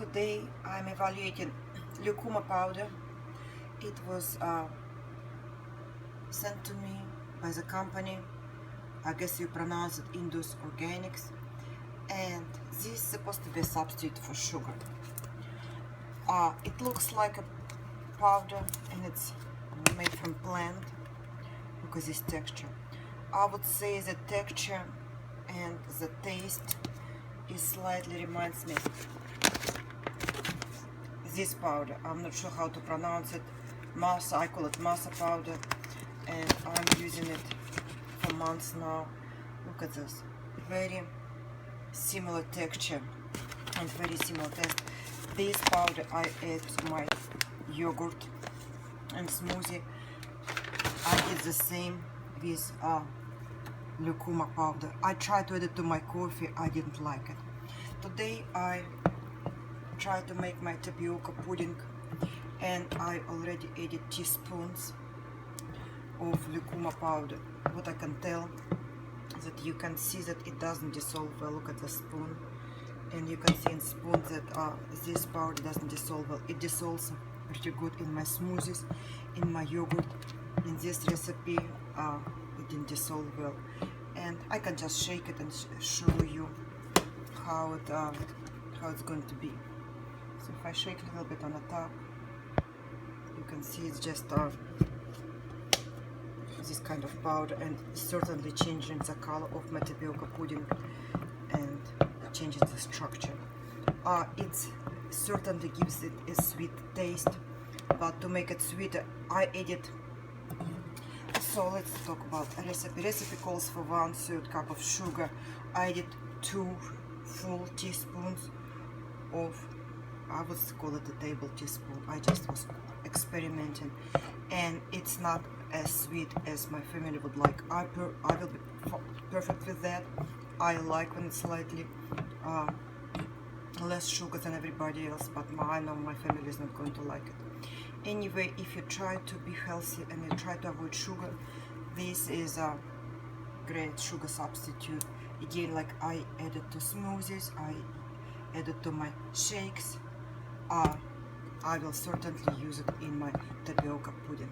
Today I'm evaluating Lucuma powder. It was sent to me by the company, I guess you pronounce it Indus Organics, and this is supposed to be a substitute for sugar. It looks like a powder and it's made from plant. Look at this texture. I would say the texture and the taste is slightly reminds me this powder. I'm not sure how to pronounce it. Masa, I call it masa powder, and I'm using it for months now. Look at this, very similar texture and very similar taste. This powder I add to my yogurt and smoothie. I did the same with Lucuma powder. I tried to add it to my coffee, I didn't like it. Today I tried to make my tapioca pudding, and I already added teaspoons of Lucuma powder. What I can tell is that you can see that it doesn't dissolve well. Look at the spoon, and you can see in spoon that this powder doesn't dissolve well. It dissolves pretty good in my smoothies, in my yogurt. In this recipe it didn't dissolve well, and I can just shake it and show you how it's going to be. So if I shake a little bit on the top, you can see it's just this kind of powder, and certainly changing the color of my tapioca pudding and changing the structure. It certainly gives it a sweet taste, but to make it sweeter I added. So let's talk about a recipe. Recipe calls for 1/3 cup of sugar. I added 2 full teaspoons of, I would call it a table teaspoon. I just was experimenting, and it's not as sweet as my family would like. I will be perfect with that. I like when it's slightly less sugar than everybody else, but I know my family is not going to like it. Anyway, if you try to be healthy and you try to avoid sugar, this is a great sugar substitute. Again, like I added to smoothies, I added to my shakes. I will certainly use it in my tapioca pudding.